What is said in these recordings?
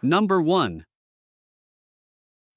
Number 1.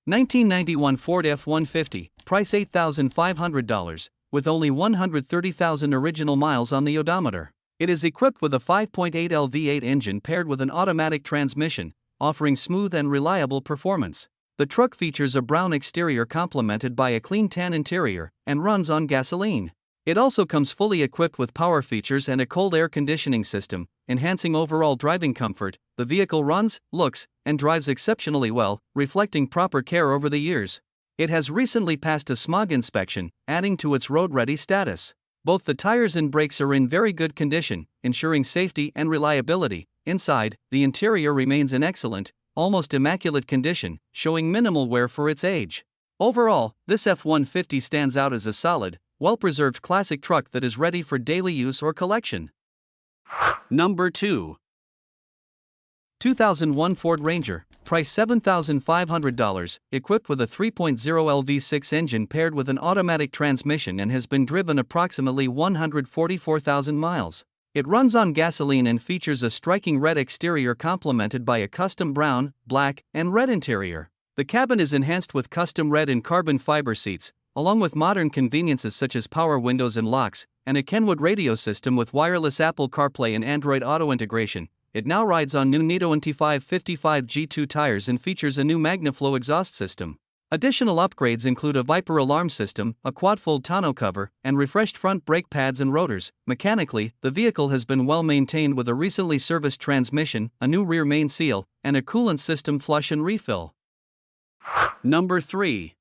1991 Ford F-150, price $8,500, with only 130,000 original miles on the odometer. It is equipped with a 5.8L V8 engine paired with an automatic transmission, offering smooth and reliable performance. The truck features a brown exterior complemented by a clean tan interior, and runs on gasoline. It also comes fully equipped with power features and a cold air conditioning system, enhancing overall driving comfort. The vehicle runs, looks, and drives exceptionally well, reflecting proper care over the years. It has recently passed a smog inspection, adding to its road-ready status. Both the tires and brakes are in very good condition, ensuring safety and reliability. Inside, the interior remains in excellent, almost immaculate condition, showing minimal wear for its age. Overall, this F-150 stands out as a solid, well-preserved classic truck that is ready for daily use or collection. Number 2. 2001 Ford Ranger, price $7,500, equipped with a 3.0L V6 engine paired with an automatic transmission and has been driven approximately 144,000 miles. It runs on gasoline and features a striking red exterior complemented by a custom brown, black, and red interior. The cabin is enhanced with custom red and carbon fiber seats, along with modern conveniences such as power windows and locks, and a Kenwood radio system with wireless Apple CarPlay and Android Auto integration. It now rides on new Nissan D21 G2 tires and features a new MagnaFlow exhaust system. Additional upgrades include a Viper alarm system, a quad-fold tonneau cover, and refreshed front brake pads and rotors. Mechanically, the vehicle has been well maintained with a recently serviced transmission, a new rear main seal, and a coolant system flush and refill. Number 3.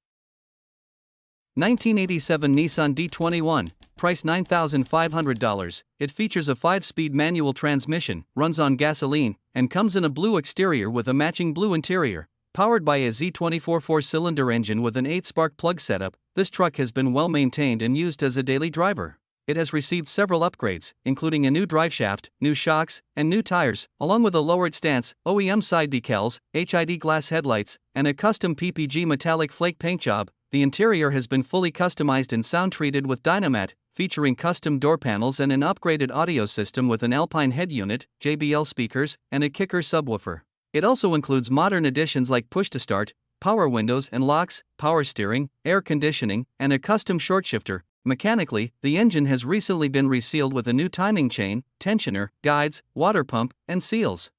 1987 Nissan D21, price $9,500. It features a 5-speed manual transmission, runs on gasoline, and comes in a blue exterior with a matching blue interior. Powered by a Z24 4-cylinder engine with an 8-spark plug setup, this truck has been well maintained and used as a daily driver. It has received several upgrades, including a new driveshaft, new shocks, and new tires, along with a lowered stance, OEM side decals, HID glass headlights, and a custom PPG metallic flake paint job. The interior has been fully customized and sound-treated with Dynamat, featuring custom door panels and an upgraded audio system with an Alpine head unit, JBL speakers, and a kicker subwoofer. It also includes modern additions like push-to-start, power windows and locks, power steering, air conditioning, and a custom short shifter. Mechanically, the engine has recently been resealed with a new timing chain, tensioner, guides, water pump, and seals.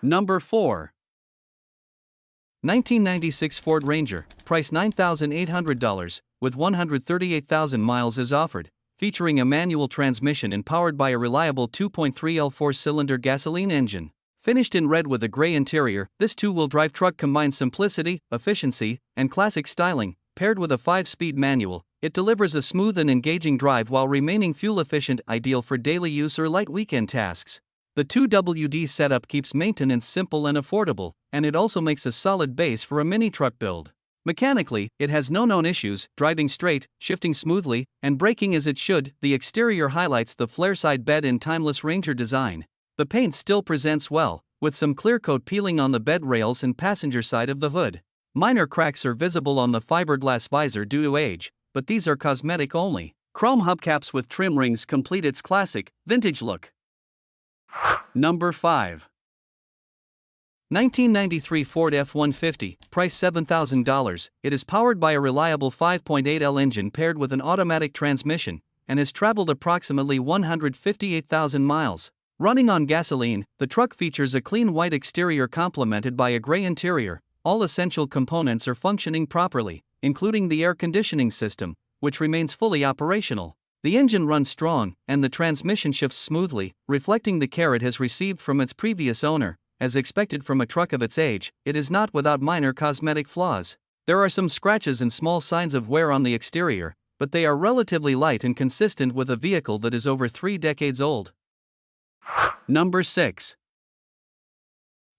Number 4. 1996 Ford Ranger, price $9,800, with 138,000 miles is offered, featuring a manual transmission and powered by a reliable 2.3L 4-cylinder gasoline engine. Finished in red with a gray interior, this two-wheel drive truck combines simplicity, efficiency, and classic styling. Paired with a 5-speed manual, it delivers a smooth and engaging drive while remaining fuel-efficient, ideal for daily use or light weekend tasks. The 2WD setup keeps maintenance simple and affordable, and it also makes a solid base for a mini truck build. Mechanically, it has no known issues, driving straight, shifting smoothly, and braking as it should. The exterior highlights the flare side bed in timeless Ranger design. The paint still presents well, with some clear coat peeling on the bed rails and passenger side of the hood. Minor cracks are visible on the fiberglass visor due to age, but these are cosmetic only. Chrome hubcaps with trim rings complete its classic, vintage look. Number 5. 1993 Ford F-150, price $7,000. It is powered by a reliable 5.8L engine paired with an automatic transmission, and has traveled approximately 158,000 miles. Running on gasoline, the truck features a clean white exterior complemented by a gray interior. All essential components are functioning properly, including the air conditioning system, which remains fully operational. The engine runs strong, and the transmission shifts smoothly, reflecting the care it has received from its previous owner. As expected from a truck of its age, it is not without minor cosmetic flaws. There are some scratches and small signs of wear on the exterior, but they are relatively light and consistent with a vehicle that is over 3 decades old. Number 6.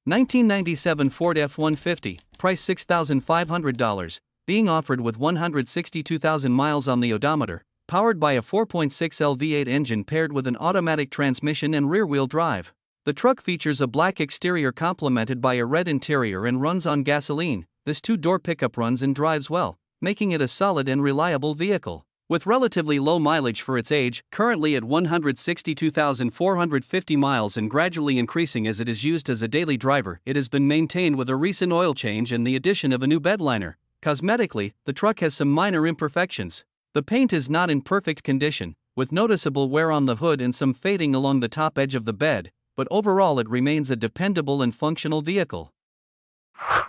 1997 Ford F-150, price $6,500, being offered with 162,000 miles on the odometer, powered by a 4.6L V8 engine paired with an automatic transmission and rear-wheel drive. The truck features a black exterior complemented by a red interior and runs on gasoline. This 2-door pickup runs and drives well, making it a solid and reliable vehicle. With relatively low mileage for its age, currently at 162,450 miles and gradually increasing as it is used as a daily driver, it has been maintained with a recent oil change and the addition of a new bed liner. Cosmetically, the truck has some minor imperfections. The paint is not in perfect condition, with noticeable wear on the hood and some fading along the top edge of the bed, but overall it remains a dependable and functional vehicle.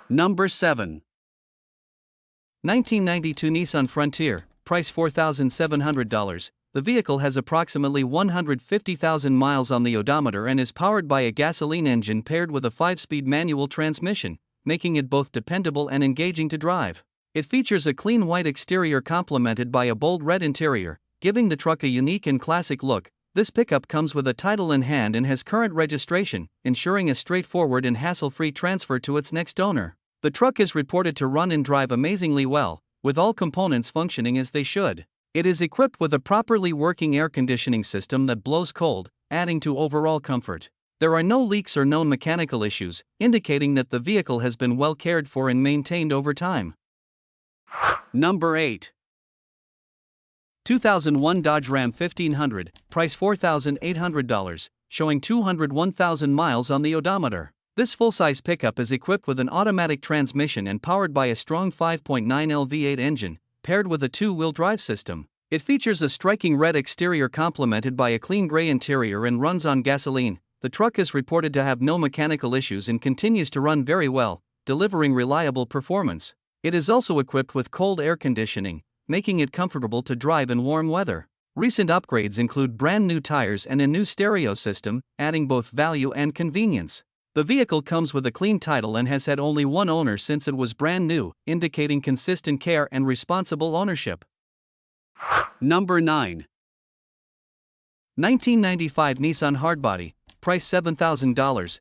Number 7. 1992 Nissan Frontier, price $4,700. The vehicle has approximately 150,000 miles on the odometer and is powered by a gasoline engine paired with a 5-speed manual transmission, making it both dependable and engaging to drive. It features a clean white exterior complemented by a bold red interior, giving the truck a unique and classic look. This pickup comes with a title in hand and has current registration, ensuring a straightforward and hassle-free transfer to its next owner. The truck is reported to run and drive amazingly well, with all components functioning as they should. It is equipped with a properly working air conditioning system that blows cold, adding to overall comfort. There are no leaks or known mechanical issues, indicating that the vehicle has been well cared for and maintained over time. Number 8. 2001 Dodge Ram 1500, price $4,800, showing 201,000 miles on the odometer. This full-size pickup is equipped with an automatic transmission and powered by a strong 5.9L V8 engine, paired with a two-wheel drive system. It features a striking red exterior complemented by a clean gray interior and runs on gasoline. The truck is reported to have no mechanical issues and continues to run very well, delivering reliable performance. It is also equipped with cold air conditioning, making it comfortable to drive in warm weather. Recent upgrades include brand new tires and a new stereo system, adding both value and convenience. The vehicle comes with a clean title and has had only one owner since it was brand new, indicating consistent care and responsible ownership. Number 9. 1995 Nissan Hardbody, price $7,000,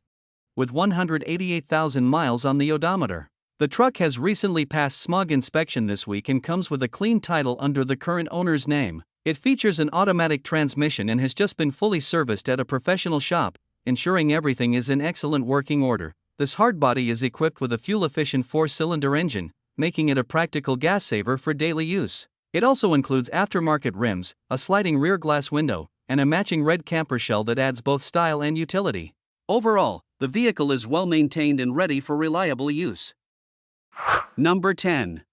with 188,000 miles on the odometer. The truck has recently passed smog inspection this week and comes with a clean title under the current owner's name. It features an automatic transmission and has just been fully serviced at a professional shop, ensuring everything is in excellent working order. This hardbody is equipped with a fuel-efficient 4-cylinder engine, making it a practical gas saver for daily use. It also includes aftermarket rims, a sliding rear glass window, and a matching red camper shell that adds both style and utility. Overall, the vehicle is well maintained and ready for reliable use. Number 10.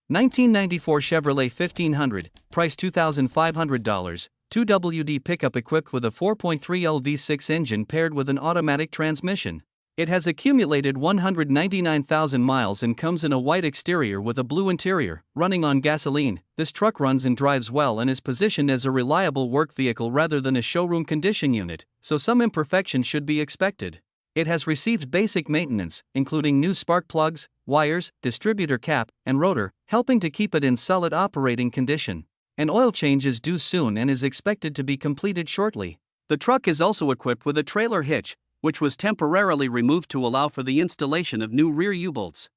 1994 Chevrolet 1500, price $2,500, 2WD pickup equipped with a 4.3L V6 engine paired with an automatic transmission. It has accumulated 199,000 miles and comes in a white exterior with a blue interior, running on gasoline. This truck runs and drives well and is positioned as a reliable work vehicle rather than a showroom condition unit, so some imperfections should be expected. It has received basic maintenance, including new spark plugs, wires, distributor cap, and rotor, helping to keep it in solid operating condition. An oil change is due soon and is expected to be completed shortly. The truck is also equipped with a trailer hitch, which was temporarily removed to allow for the installation of new rear U-bolts.